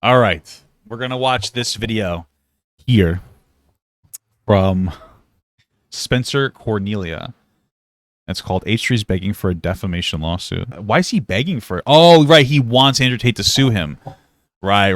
All right. We're going to watch this video here from Spencer Cornelia. It's called H3's begging for a defamation lawsuit. Why is he begging for it? Oh, right. He wants Andrew Tate to sue him. Right.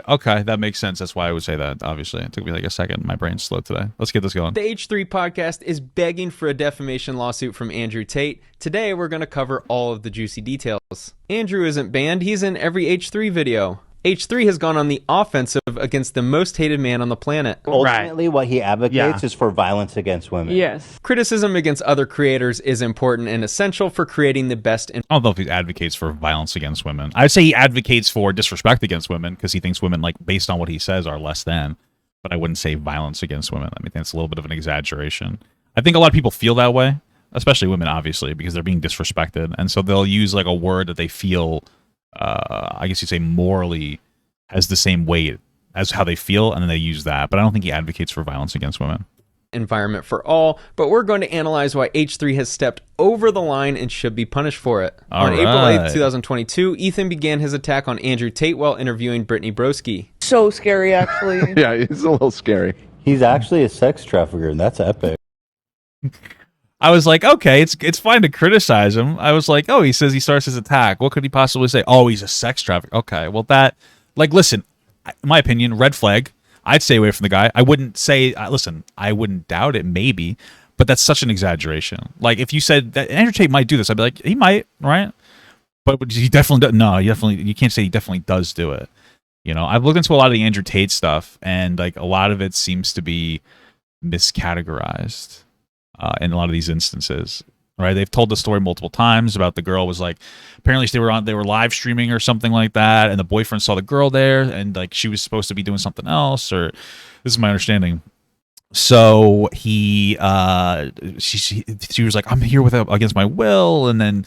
Okay, that makes sense. That's why I would say that, obviously. It took me like a second. My brain's slow today. Let's get this going. The H3 podcast is begging for a defamation lawsuit from Andrew Tate. Today, we're going to cover all of the juicy details. Andrew isn't banned. He's in every H3 video. H3 has gone on the offensive against the most hated man on the planet. Ultimately, what he advocates is for violence against women. Yes. Criticism against other creators is important and essential for creating the best. I don't know if he advocates for violence against women. I'd say he advocates for disrespect against women because he thinks women, like, based on what he says, are less than. But I wouldn't say violence against women. I mean, that's a little bit of an exaggeration. I think a lot of people feel that way, especially women, obviously, because they're being disrespected. And so they'll use, like, a word that they feel, I guess you'd say, morally has the same weight as how they feel, and then they use that. But I don't think he advocates for violence against women. Environment for all, but we're going to analyze why H3 has stepped over the line and should be punished for it. On April 8th, 2022, Ethan began his attack on Andrew Tate while interviewing Brittany Broski. So scary, actually. Yeah, it's a little scary. He's actually a sex trafficker, and that's epic. I was like, okay, it's fine to criticize him. I was like, oh, he says he starts his attack. What could he possibly say? Oh, he's a sex trafficker. Okay, well, that, like, listen, in my opinion, red flag. I'd stay away from the guy. I wouldn't say, listen, I wouldn't doubt it, maybe, but that's such an exaggeration. Like, if you said that Andrew Tate might do this, I'd be like, he might, right? But he definitely does. No, you can't say he definitely does do it. You know, I've looked into a lot of the Andrew Tate stuff, and like a lot of it seems to be miscategorized in a lot of these instances. Right, they've told the story multiple times about the girl was like, apparently they were live streaming or something like that, and the boyfriend saw the girl there, and like she was supposed to be doing something else, or this is my understanding. So he she was like, I'm here against my will, and then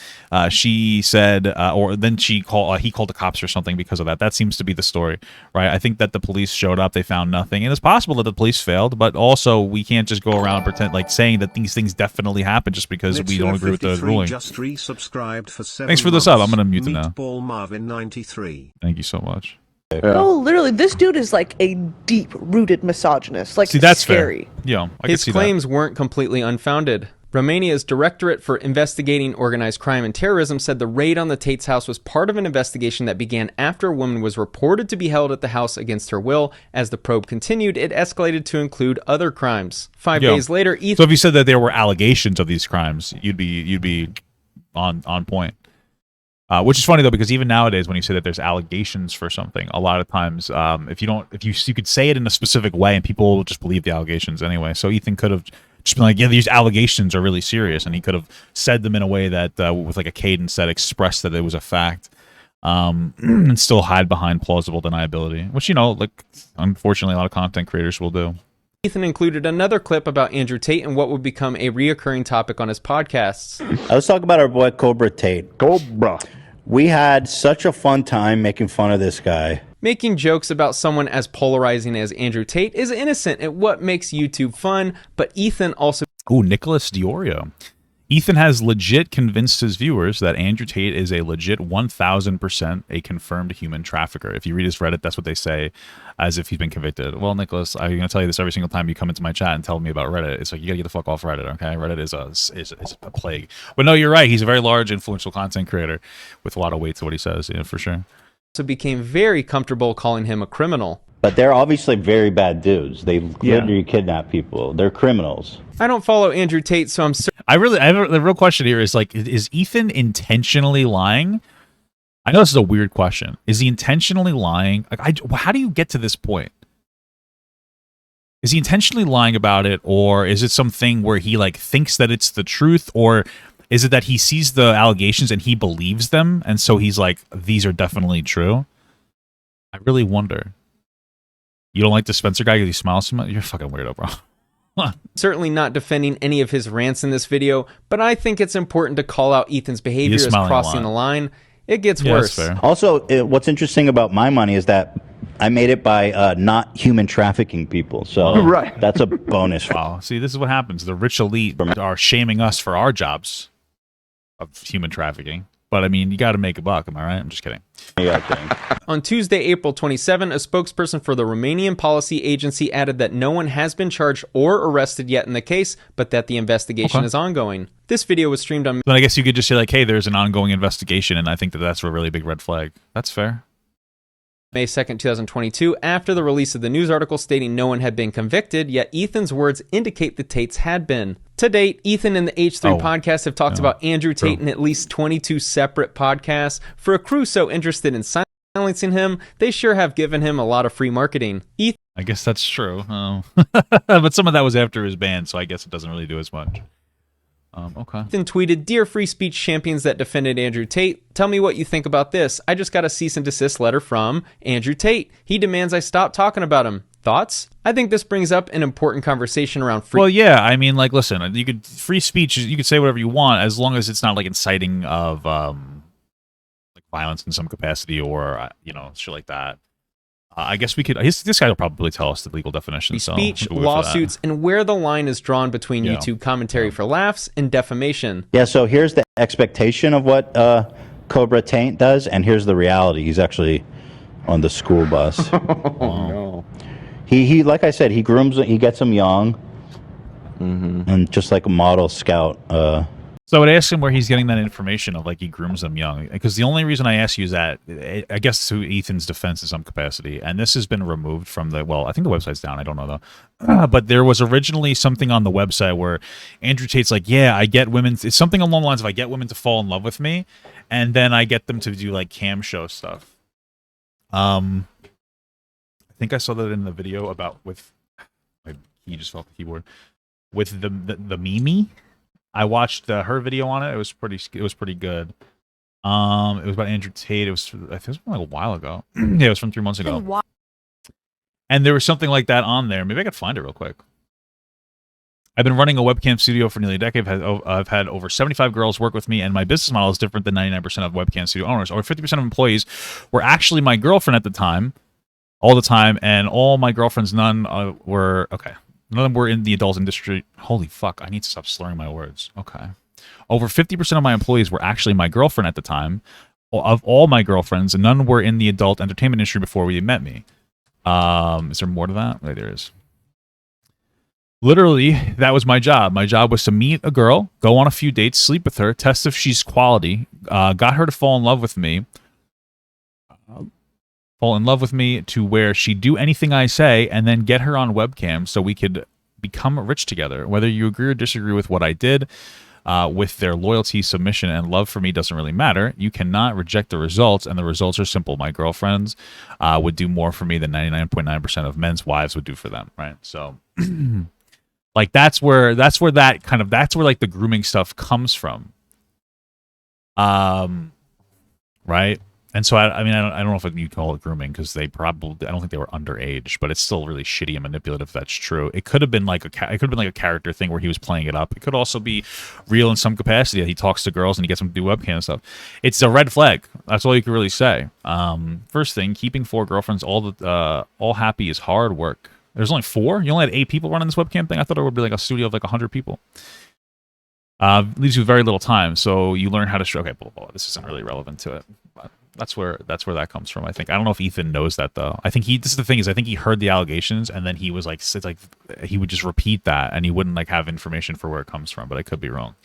she said, or then he called the cops or something because of that. That seems to be the story, right? I think that the police showed up, they found nothing, and it's possible that the police failed, but also we can't just go around and pretend like saying that these things definitely happen just because we don't agree with the ruling. Just resubscribed for 7 Thanks for the sub. I'm gonna mute them now. Meatball Marvin 93. Thank you so much. Yeah. No, literally, this dude is like a deep-rooted misogynist. Like, see, that's scary. fair. Yeah, I His can see claims weren't completely unfounded. Romania's Directorate for Investigating Organized Crime and Terrorism said the raid on the Tate's house was part of an investigation that began after a woman was reported to be held at the house against her will. As the probe continued, it escalated to include other crimes. 5 days later, Ethan... So if you said that there were allegations of these crimes, you'd be on point. Which is funny though, because even nowadays, when you say that there's allegations for something, a lot of times, if you could say it in a specific way, and people will just believe the allegations anyway. So Ethan could have just been like, yeah, these allegations are really serious, and he could have said them in a way that, with like a cadence that expressed that it was a fact, and still hide behind plausible deniability, which, you know, like, unfortunately, a lot of content creators will do. Ethan included another clip about Andrew Tate and what would become a reoccurring topic on his podcasts. Let's talk about our boy Cobra Tate. Cobra. We had such a fun time making fun of this guy. Making jokes about someone as polarizing as Andrew Tate is innocent at what makes YouTube fun, but Ethan also... Ooh, Nicholas Diorio. Ethan has legit convinced his viewers that Andrew Tate is a legit 1,000% a confirmed human trafficker. If you read his Reddit, that's what they say, as if he's been convicted. Well, Nicholas, I'm going to tell you this every single time you come into my chat and tell me about Reddit. It's like, you got to get the fuck off Reddit, okay? Reddit is a plague. But no, you're right. He's a very large, influential content creator with a lot of weight to what he says, yeah, for sure. Also became very comfortable calling him a criminal. But they're obviously very bad dudes. They literally kidnap people. They're criminals. I don't follow Andrew Tate, so I'm certain... the real question here is, like, is Ethan intentionally lying? I know this is a weird question. Is he intentionally lying? Like, how do you get to this point? Is he intentionally lying about it, or is it something where he, like, thinks that it's the truth, or is it that he sees the allegations and he believes them, and so he's like, these are definitely true? I really wonder. You don't like the Spencer guy because he smiles so much? You're a fucking weirdo, bro. Certainly not defending any of his rants in this video, but I think it's important to call out Ethan's behavior as crossing the line. It gets worse. Also, what's interesting about my money is that I made it by not human trafficking people. So that's a bonus. Wow. See, this is what happens. The rich elite are shaming us for our jobs of human trafficking. But I mean, you got to make a buck. Am I right? I'm just kidding. Yeah, kidding. On Tuesday, April 27, a spokesperson for the Romanian policy agency added that no one has been charged or arrested yet in the case, but that the investigation is ongoing. This video was streamed on... But I guess you could just say, like, hey, there's an ongoing investigation, and I think that that's a really big red flag. That's fair. May 2nd, 2022, after the release of the news article stating no one had been convicted, yet Ethan's words indicate the Tates had been. To date, Ethan and the H3 podcast have talked about Andrew Tate in at least 22 separate podcasts. For a crew so interested in silencing him, they sure have given him a lot of free marketing. I guess that's true. But some of that was after his ban, so I guess it doesn't really do as much. Okay. Ethan tweeted, "Dear free speech champions that defended Andrew Tate, tell me what you think about this. I just got a cease and desist letter from Andrew Tate. He demands I stop talking about him. Thoughts? I think this brings up an important conversation around free..." Well, yeah, I mean, like, listen, you could free speech. You could say whatever you want as long as it's not like inciting of like violence in some capacity or shit like that. I guess we could. This guy will probably tell us the legal definition. Speech, lawsuits, and where the line is drawn between YouTube commentary for laughs and defamation. Yeah, so here's the expectation of what Cobra Taint does, and here's the reality. He's actually on the school bus. No. He like I said, he grooms. He gets them young, and just like a model scout. So I would ask him where he's getting that information of, like, he grooms them young. Because the only reason I ask you is that, I guess to Ethan's defense in some capacity, and this has been removed from the, well, I think the website's down, I don't know though. But there was originally something on the website where Andrew Tate's like, yeah, I get women, it's something along the lines of I get women to fall in love with me, and then I get them to do, like, cam show stuff. I think I saw that in the video about he just fell off the keyboard. With the Mimi. I watched her video on it. It was pretty good. It was about Andrew Tate. I think it was like a while ago. Yeah, it was from 3 months ago. And there was something like that on there. Maybe I could find it real quick. I've been running a webcam studio for nearly a decade. I've had over 75 girls work with me, and my business model is different than 99% of webcam studio owners. Over 50% of employees were actually my girlfriend at the time, all the time, and all my girlfriends, none were okay. None of them were in the adult industry. Holy fuck, I need to stop slurring my words. Okay. Over 50% of my employees were actually my girlfriend at the time. Of all my girlfriends, none were in the adult entertainment industry before we met me. Is there more to that? Right, there is. Literally, that was my job. My job was to meet a girl, go on a few dates, sleep with her, test if she's quality, got her to fall in love with me, to where she'd do anything I say, and then get her on webcam so we could become rich together. Whether you agree or disagree with what I did, with their loyalty, submission, and love for me doesn't really matter. You cannot reject the results, and the results are simple. My girlfriends would do more for me than 99.9% of men's wives would do for them, right? So, like, that's where like the grooming stuff comes from, right? And so, I mean, I don't know if you call it grooming, because I don't think they were underage, but it's still really shitty and manipulative if that's true. It could have been like a character thing where he was playing it up. It could also be real in some capacity that he talks to girls and he gets them to do webcam stuff. It's a red flag. That's all you can really say. First thing, keeping 4 girlfriends all happy is hard work. There's only 4? You only had 8 people running this webcam thing? I thought it would be like a studio of like 100 people. Leaves you very little time, so you learn how to... Okay, this isn't really relevant to it, but that's where that comes from, I think. I don't know if Ethan knows that, though. I think this is the thing, is I think he heard the allegations, and then he was like, it's like he would just repeat that, and he wouldn't like have information for where it comes from, but I could be wrong.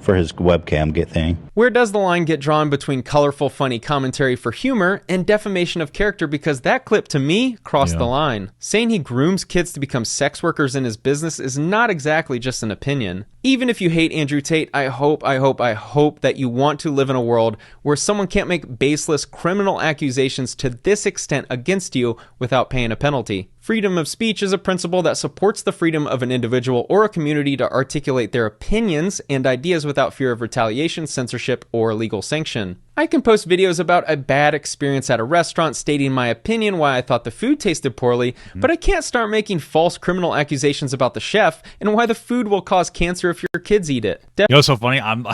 For his webcam thing. Where does the line get drawn between colorful, funny commentary for humor and defamation of character? Because that clip, to me, crossed the line. Saying he grooms kids to become sex workers in his business is not exactly just an opinion. Even if you hate Andrew Tate, I hope that you want to live in a world where someone can't make baseless criminal accusations to this extent against you without paying a penalty. Freedom of speech is a principle that supports the freedom of an individual or a community to articulate their opinions and ideas without fear of retaliation, censorship, or legal sanction. I can post videos about a bad experience at a restaurant stating my opinion why I thought the food tasted poorly, but I can't start making false criminal accusations about the chef and why the food will cause cancer if your kids eat it. You know what's so funny? I'm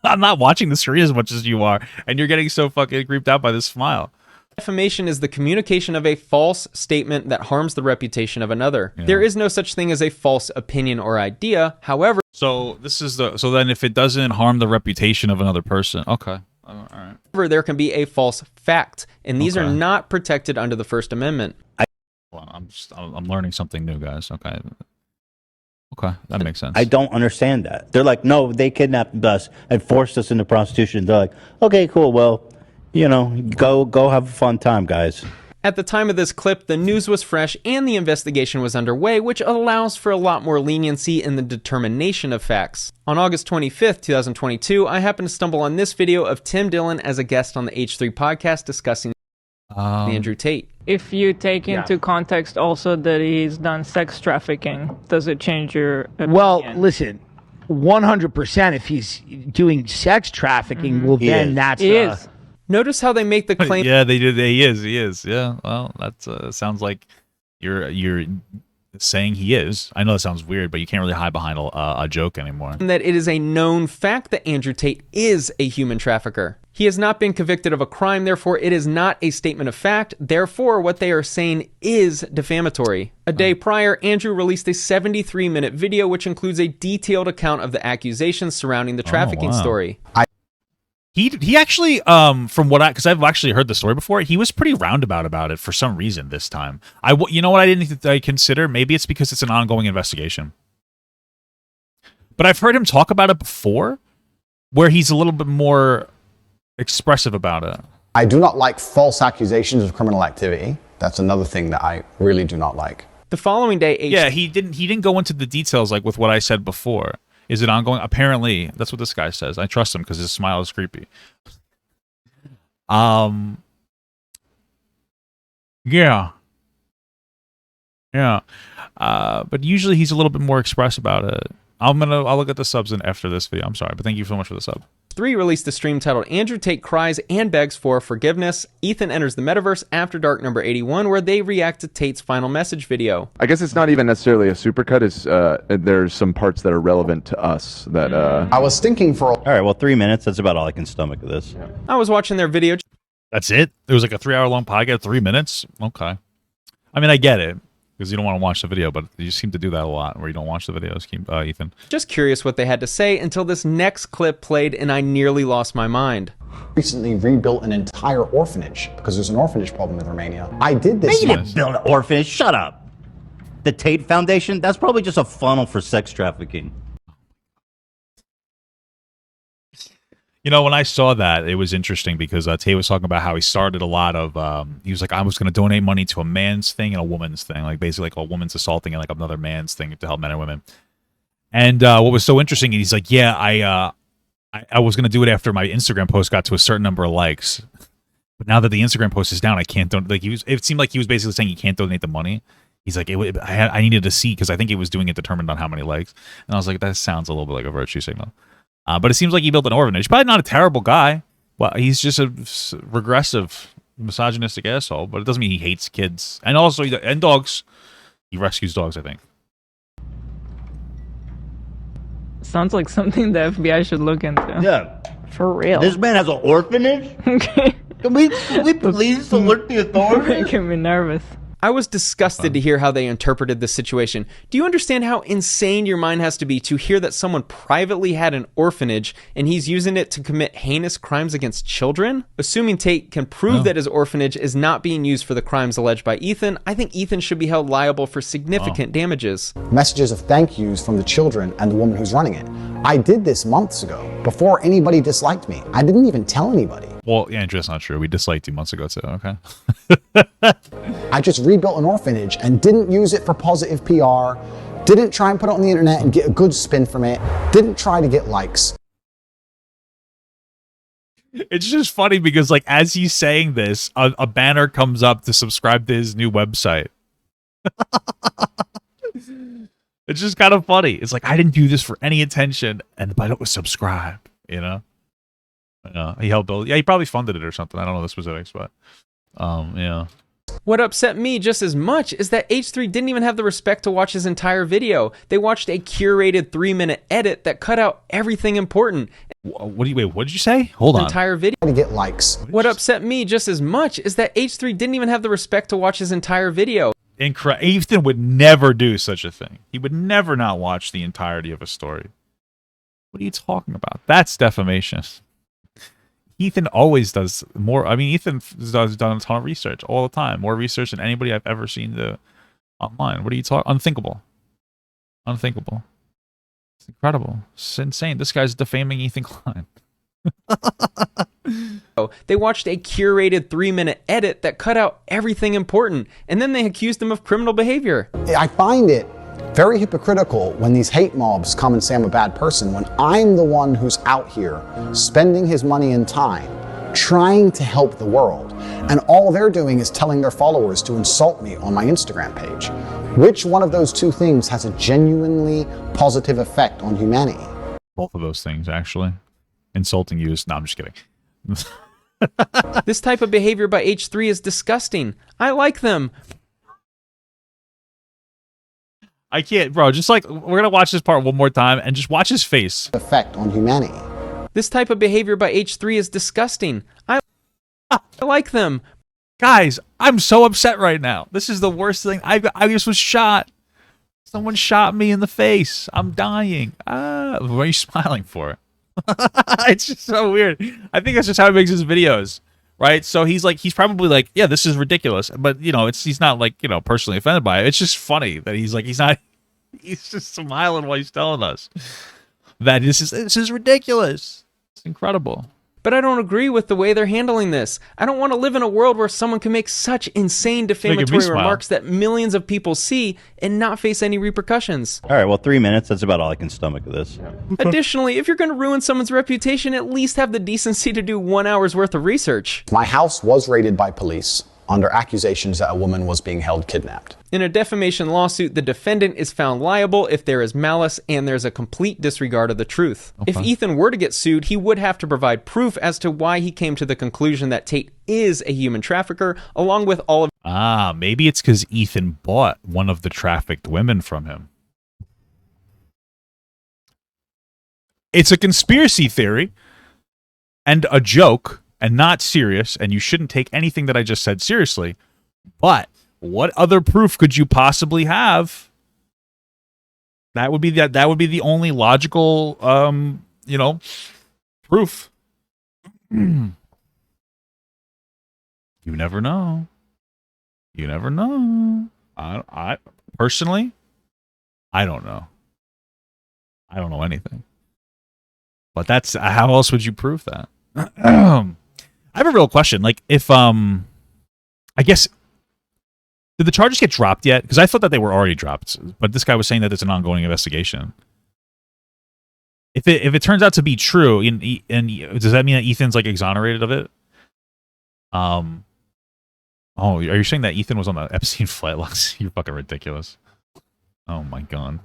not watching the screen as much as you are, and you're getting so fucking creeped out by this smile. Defamation is the communication of a false statement that harms the reputation of another. Yeah. There is no such thing as a false opinion or idea. However, So this is so then if it doesn't harm the reputation of another person, okay, all right. there can be a false fact, and these are Okay. not protected under the First Amendment. Well, I'm learning something new, guys. Okay, that makes sense. I don't understand that. They're like, no, they kidnapped us and forced us into prostitution. They're like, okay, cool. Well, go have a fun time, guys. At the time of this clip, the news was fresh and the investigation was underway, which allows for a lot more leniency in the determination of facts. On August 25th, 2022, I happened to stumble on this video of Tim Dillon as a guest on the H3 podcast discussing Andrew Tate. If you take into context also that he's done sex trafficking, does it change your opinion? Well, listen, 100%. If he's doing sex trafficking, well, then that's He is. Notice how they make the claim Yeah, they did. He is. Yeah. Well, that sounds like you're saying he is. I know that sounds weird, but you can't really hide behind a joke anymore. that it is a known fact that Andrew Tate is a human trafficker. He has not been convicted of a crime, therefore it is not a statement of fact. Therefore, what they are saying is defamatory. A day prior, Andrew released a 73-minute video which includes a detailed account of the accusations surrounding the trafficking wow. story. He actually, from what because I've actually heard the story before, he was pretty roundabout about it for some reason this time. You know what I didn't consider? Maybe it's because it's an ongoing investigation. But I've heard him talk about it before, where he's a little bit more expressive about it. I do not like false accusations of criminal activity. That's another thing that I really do not like. The following day, Yeah, he didn't go into the details like with what I said before. Is it ongoing? Apparently, that's what this guy says. I trust him because his smile is creepy. Yeah. But usually he's a little bit more express about it. I'll look at the subs after this video. I'm sorry, but thank you so much for the sub. 3 released a stream titled Andrew Tate Cries and Begs for Forgiveness. Ethan Enters the Metaverse After Dark number 81, where they react to Tate's final message video. I guess it's not even necessarily a supercut. It's there's some parts that are relevant to us that I was thinking for All right, well, 3 minutes. That's about all I can stomach of this. I was watching their video That's it? It was like a 3-hour-long podcast, 3 minutes? Okay. I mean, I get it, because you don't want to watch the video, but you seem to do that a lot, where you don't watch the videos, Ethan. just curious what they had to say until this next clip played and I nearly lost my mind. recently rebuilt an entire orphanage because there's an orphanage problem in Romania. I did this. They didn't build an orphanage. Shut up. The Tate Foundation? That's probably just a funnel for sex trafficking. You know, when I saw that, it was interesting because Tate was talking about how he started a lot of, he was like, I was going to donate money to a man's thing and a woman's thing, like basically like a woman's assaulting and like another man's thing to help men and women. And what was so interesting, he's like, yeah, I was going to do it after my Instagram post got to a certain number of likes. But now that the Instagram post is down, I can't donate. Like it seemed like he was basically saying he can't donate the money. He's like, I needed to see because I think he was doing it determined on how many likes. And I was like, that sounds a little bit like a virtue signal. But it seems like he built an orphanage. Probably not a terrible guy. Well, he's just a regressive, misogynistic asshole. But it doesn't mean he hates kids. And also, and dogs. He rescues dogs, I think. Sounds like something the FBI should look into. Yeah. For real. This man has an orphanage? Okay. Can we please alert the authorities? Making me nervous. I was disgusted to hear how they interpreted this situation. Do you understand how insane your mind has to be to hear that someone privately had an orphanage and he's using it to commit heinous crimes against children? Assuming Tate can prove that his orphanage is not being used for the crimes alleged by Ethan, I think Ethan should be held liable for significant damages. Messages of thank yous from the children and the woman who's running it. I did this months ago, before anybody disliked me. I didn't even tell anybody. Well, yeah, Andrew, that's not true. We disliked you months ago, too, okay? I just rebuilt an orphanage and didn't use it for positive PR, didn't try and put it on the internet and get a good spin from it, didn't try to get likes. It's just funny because, like, as he's saying this, a banner comes up to subscribe to his new website. It's just kind of funny. It's like, I didn't do this for any attention, and the button was subscribe, you know? He helped build. Yeah, he probably funded it or something. I don't know the specifics, but, yeah. What upset me just as much is that H3 didn't even have the respect to watch his entire video. They watched a curated 3-minute edit that cut out everything important. What did you say? Hold on. Entire video to get likes. What upset me just as much is that H3 didn't even have the respect to watch his entire video. Ethan would never do such a thing. He would never not watch the entirety of a story. What are you talking about? That's defamation. Ethan always does more. I mean, Ethan has done a ton of research all the time. More research than anybody I've ever seen online. What are you talking? Unthinkable. Unthinkable. It's incredible. It's insane. This guy's defaming Ethan Klein. They watched a curated 3-minute edit that cut out everything important, and then they accused him of criminal behavior. I find it very hypocritical when these hate mobs come and say I'm a bad person, when I'm the one who's out here spending his money and time trying to help the world, and all they're doing is telling their followers to insult me on my Instagram page. Which one of those two things has a genuinely positive effect on humanity? Both of those things, actually. Insulting you is... No, I'm just kidding. This type of behavior by H3 is disgusting. I like them. I can't, bro. Just like, we're going to watch this part one more time and just watch his face. Effect on humanity. This type of behavior by H3 is disgusting. I like them. Guys, I'm so upset right now. This is the worst thing. I just was shot. Someone shot me in the face. I'm dying. What are you smiling for? It's just so weird. I think that's just how he makes his videos, right? So he's probably like, yeah, this is ridiculous, but you know, he's not like, you know, personally offended by it. It's just funny that he's just smiling while he's telling us that this is ridiculous. It's incredible. But I don't agree with the way they're handling this. I don't want to live in a world where someone can make such insane defamatory remarks that millions of people see and not face any repercussions. All right, well, 3 minutes, that's about all I can stomach of this. Additionally, if you're going to ruin someone's reputation, at least have the decency to do 1 hour's worth of research. My house was raided by police under accusations that a woman was being held kidnapped. In a defamation lawsuit, the defendant is found liable if there is malice and there's a complete disregard of the truth. Okay. If Ethan were to get sued, he would have to provide proof as to why he came to the conclusion that Tate is a human trafficker, along with all of... maybe it's because Ethan bought one of the trafficked women from him. It's a conspiracy theory and a joke and not serious, and you shouldn't take anything that I just said seriously. But what other proof could you possibly have? That would be the only logical proof. You never know. You never know. I personally, I don't know. I don't know anything. But that's how else would you prove that? I have a real question. Like, if I guess, did the charges get dropped yet? Because I thought that they were already dropped, but this guy was saying that it's an ongoing investigation. If it turns out to be true, and does that mean that Ethan's like exonerated of it? Oh, are you saying that Ethan was on the Epstein flight logs? You're fucking ridiculous. Oh my god.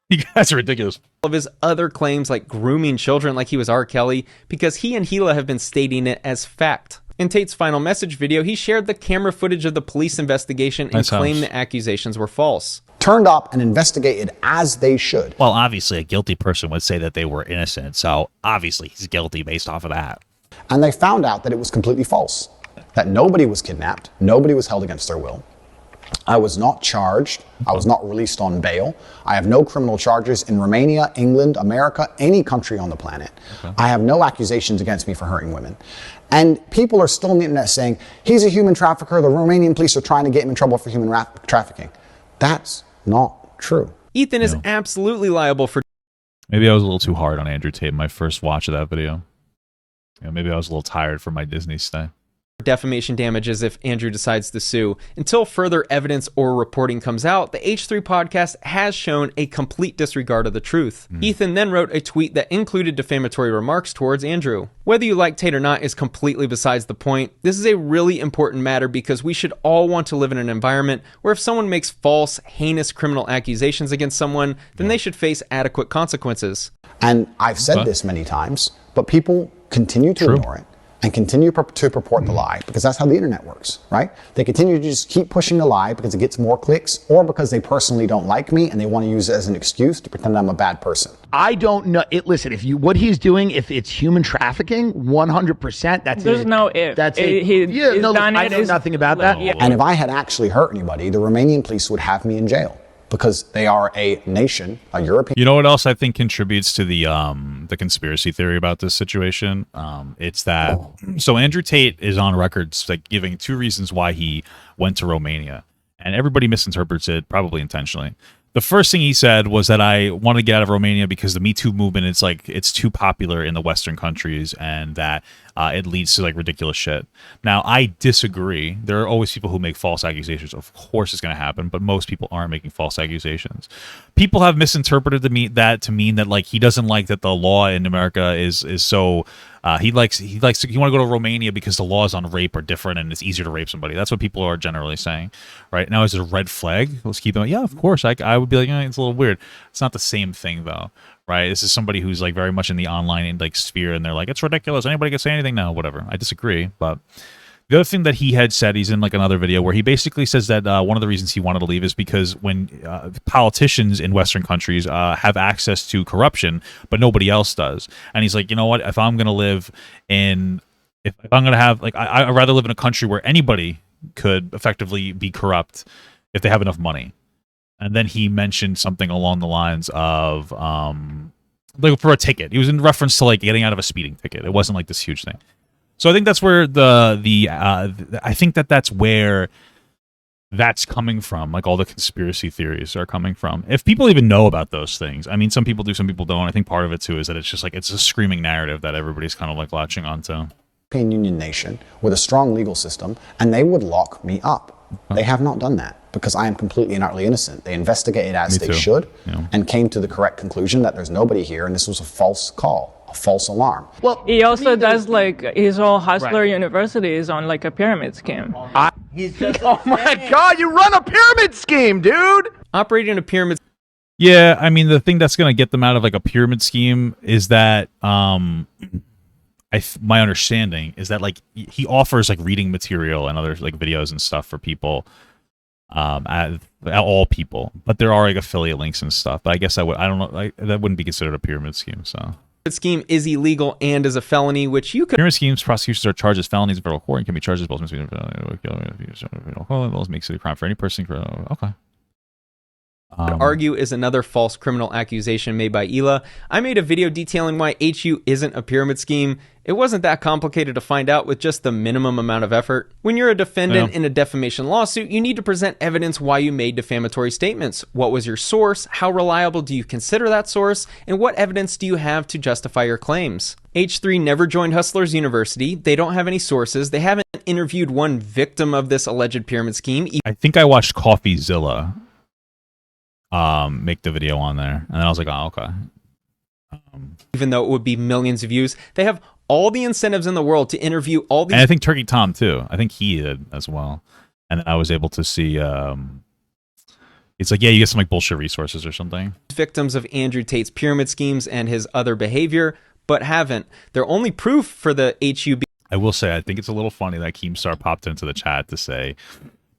You guys are ridiculous. Of his other claims like grooming children like he was R. Kelly, because he and Gila have been stating it as fact. In Tate's final message video, he shared the camera footage of the police investigation and claimed the accusations were false. Turned up and investigated as they should. Well, obviously a guilty person would say that they were innocent, so obviously he's guilty based off of that. And they found out that it was completely false. That nobody was kidnapped, nobody was held against their will. I was not charged. I was not released on bail. I have no criminal charges in Romania, England, America, any country on the planet. Okay. I have no accusations against me for hurting women. And people are still on the internet saying, he's a human trafficker. The Romanian police are trying to get him in trouble for human trafficking. That's not true. Ethan is absolutely liable for... Maybe I was a little too hard on Andrew Tate in my first watch of that video. Maybe I was a little tired from my Disney stay. Defamation damages if Andrew decides to sue. Until further evidence or reporting comes out, the H3 podcast has shown a complete disregard of the truth. Ethan then wrote a tweet that included defamatory remarks towards Andrew. Whether you like Tate or not is completely besides the point. This is a really important matter because we should all want to live in an environment where if someone makes false, heinous criminal accusations against someone, then they should face adequate consequences. And I've said this many times, but people continue to ignore it and continue to purport the lie, because that's how the internet works, right? They continue to just keep pushing the lie because it gets more clicks, or because they personally don't like me and they want to use it as an excuse to pretend I'm a bad person. I don't know. Listen, what he's doing, if it's human trafficking, 100%. There's no if. That's it. I know nothing about that. Yeah. And if I had actually hurt anybody, the Romanian police would have me in jail, because they are a nation, a European. You know what else I think contributes to the conspiracy theory about this situation? It's that so Andrew Tate is on record like giving 2 reasons why he went to Romania, and everybody misinterprets it, probably intentionally. The first thing he said was that I want to get out of Romania because the Me Too movement, it's too popular in the Western countries, and that it leads to like ridiculous shit. Now, I disagree. There are always people who make false accusations. Of course it's going to happen, but most people aren't making false accusations. People have misinterpreted that to mean that like he doesn't like that the law in America is so he want to go to Romania because the laws on rape are different and it's easier to rape somebody. That's what people are generally saying, right? Now, is it a red flag? Let's keep them. Yeah, of course. I would be like, it's a little weird. It's not the same thing though, right? This is somebody who's like very much in the online like sphere, and they're like, it's ridiculous. Anybody can say anything now, whatever. I disagree, but the other thing that he had said, he's in like another video where he basically says that one of the reasons he wanted to leave is because when politicians in Western countries have access to corruption, but nobody else does. And he's like, you know what? If I'm going to live in, if I'm going to have, like, I'd rather live in a country where anybody could effectively be corrupt if they have enough money. And then he mentioned something along the lines of, like for a ticket. He was in reference to like getting out of a speeding ticket. It wasn't like this huge thing. So I think that's where I think that's where that's coming from. Like all the conspiracy theories are coming from. If people even know about those things, I mean, some people do, some people don't. I think part of it too is that it's just like it's a screaming narrative that everybody's kind of like latching onto. European Union nation with a strong legal system, and they would lock me up. They have not done that because I am completely and utterly innocent. They investigated as they should and came to the correct conclusion that there's nobody here, and this was a false call. False alarm. Well, he also does like his whole Hustler University is on like a pyramid scheme. Oh my God, you run a pyramid scheme, dude! Operating a pyramid. Yeah, I mean, the thing that's going to get them out of like a pyramid scheme is that my understanding is that like he offers like reading material and other like videos and stuff for people, at all people, but there are like affiliate links and stuff. But I guess I don't know, that wouldn't be considered a pyramid scheme. So. Scheme is illegal and is a felony, which you could. Pyramid schemes, prosecutions are charged as felonies in federal court and can be charged as both makes it a crime for any person. Okay. Argue is another false criminal accusation made by Ela. I made a video detailing why HU isn't a pyramid scheme. It wasn't that complicated to find out with just the minimum amount of effort. When you're a defendant in a defamation lawsuit, you need to present evidence why you made defamatory statements. What was your source? How reliable do you consider that source? And what evidence do you have to justify your claims? H3 never joined Hustlers University. They don't have any sources. They haven't interviewed one victim of this alleged pyramid scheme. I think I watched CoffeeZilla make the video on there, and then I was like, oh, okay. Even though it would be millions of views, they have all the incentives in the world to interview all these. And I think Turkey Tom too. I think he did as well. And then I was able to see. It's like, yeah, you get some like bullshit resources or something. Victims of Andrew Tate's pyramid schemes and his other behavior, but haven't. Their only proof for the HUB. I will say, I think it's a little funny that Keemstar popped into the chat to say,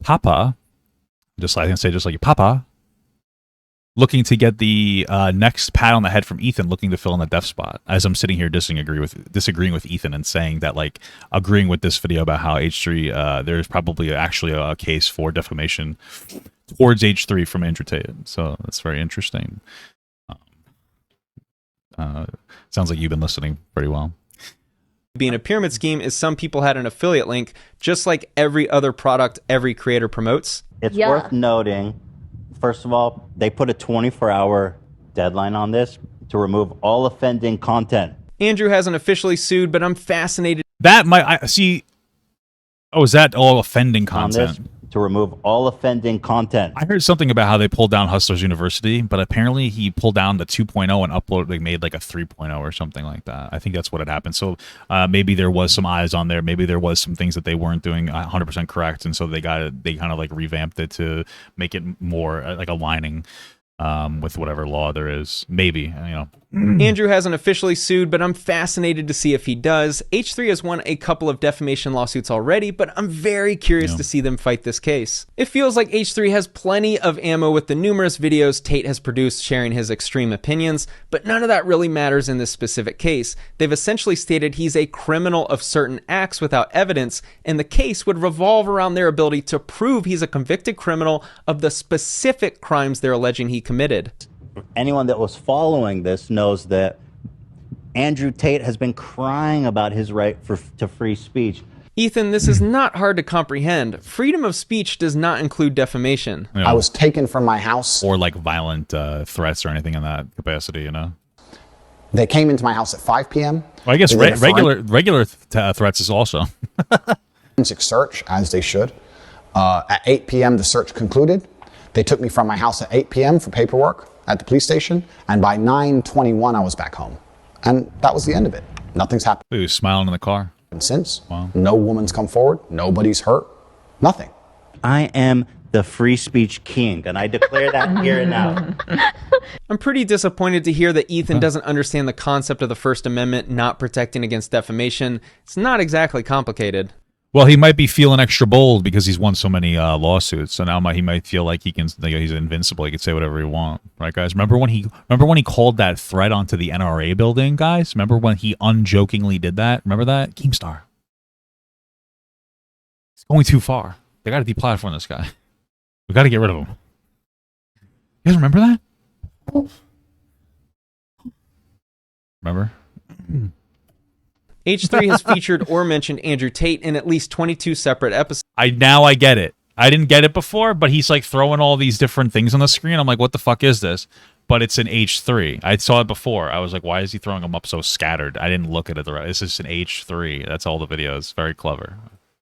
"Papa," just like Papa. Looking to get the next pat on the head from Ethan, looking to fill in the deaf spot. As I'm sitting here disagreeing with Ethan and saying that, like, agreeing with this video about how H3, there's probably actually a case for defamation towards H3 from Andrew Tate. So that's very interesting. Sounds like you've been listening pretty well. Being a pyramid scheme is some people had an affiliate link, just like every other product every creator promotes. It's worth noting. First of all, they put a 24-hour deadline on this to remove all offending content. Andrew hasn't officially sued, but I'm fascinated. That might see. Oh, is that all offending content? To remove all offending content. I heard something about how they pulled down Hustlers University, but apparently he pulled down the 2.0 and uploaded, like made like a 3.0 or something like that. I think that's what had happened. So maybe there was some eyes on there. Maybe there was some things that they weren't doing 100% correct, and so they kind of like revamped it to make it more like aligning with whatever law there is. Maybe, you know. Andrew hasn't officially sued, but I'm fascinated to see if he does. H3 has won a couple of defamation lawsuits already, but I'm very curious to see them fight this case. It feels like H3 has plenty of ammo with the numerous videos Tate has produced sharing his extreme opinions, but none of that really matters in this specific case. They've essentially stated he's a criminal of certain acts without evidence, and the case would revolve around their ability to prove he's a convicted criminal of the specific crimes they're alleging he committed. Anyone that was following this knows that Andrew Tate has been crying about his right to free speech. Ethan, this is not hard to comprehend. Freedom of speech does not include defamation. I was taken from my house. Or like violent threats or anything in that capacity, you know? They came into my house at 5 p.m. Well, I guess regular threats is also. Forensic search, as they should. At 8 p.m., the search concluded. They took me from my house at 8 p.m. for paperwork at the police station, and by 9:21 I was back home. And that was the end of it. Nothing's happened. He was smiling in the car. Since. Wow. No woman's come forward. Nobody's hurt. Nothing. I am the free speech king, and I declare that here and now. I'm pretty disappointed to hear that Ethan doesn't understand the concept of the First Amendment not protecting against defamation. It's not exactly complicated. Well, he might be feeling extra bold because he's won so many lawsuits. So now he might feel like he's invincible. He can say whatever he wants, right, guys? Remember when he called that threat onto the NRA building, guys? Remember when he unjokingly did that? Remember that? Keemstar. He's going too far. They got to deplatform this guy. We got to get rid of him. You guys remember that? Remember? H3 has featured or mentioned Andrew Tate in at least 22 separate episodes. Now I get it. I didn't get it before, but he's like throwing all these different things on the screen. I'm like, what the fuck is this? But it's an H3. I saw it before. I was like, why is he throwing them up so scattered? I didn't look at it the right. This is an H3. That's all the videos. Very clever.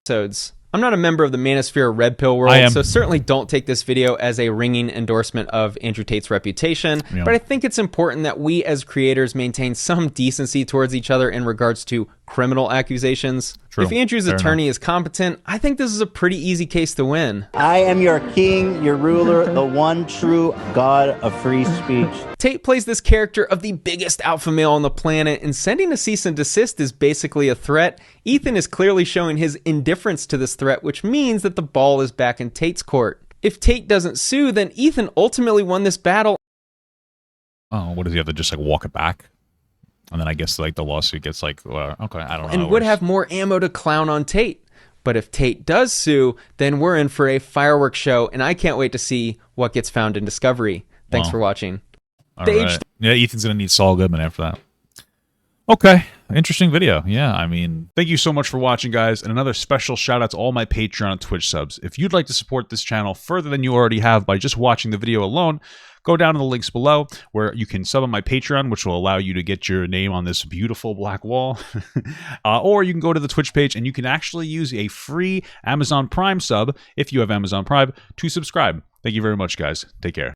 I'm not a member of the Manosphere Red Pill world, so certainly don't take this video as a ringing endorsement of Andrew Tate's reputation, but I think it's important that we as creators maintain some decency towards each other in regards to criminal accusations. If Andrew's attorney is competent, I think this is a pretty easy case to win. I am your king, your ruler, the one true God of free speech. Tate plays this character of the biggest alpha male on the planet, and sending a cease and desist is basically a threat. Ethan is clearly showing his indifference to this threat, which means that the ball is back in Tate's court. If Tate doesn't sue, then Ethan ultimately won this battle. Oh, what does he have to just like walk it back? And then I guess like the lawsuit gets like, well, okay, I don't know. And would have more ammo to clown on Tate. But if Tate does sue, then we're in for a fireworks show, and I can't wait to see what gets found in Discovery. Thanks for watching. All right. Yeah, Ethan's going to need Saul Goodman after that. Okay. Interesting video. Yeah, I mean, thank you so much for watching, guys. And another special shout out to all my Patreon and Twitch subs. If you'd like to support this channel further than you already have by just watching the video alone, go down to the links below where you can sub on my Patreon, which will allow you to get your name on this beautiful black wall. Or you can go to the Twitch page and you can actually use a free Amazon Prime sub, if you have Amazon Prime, to subscribe. Thank you very much, guys. Take care.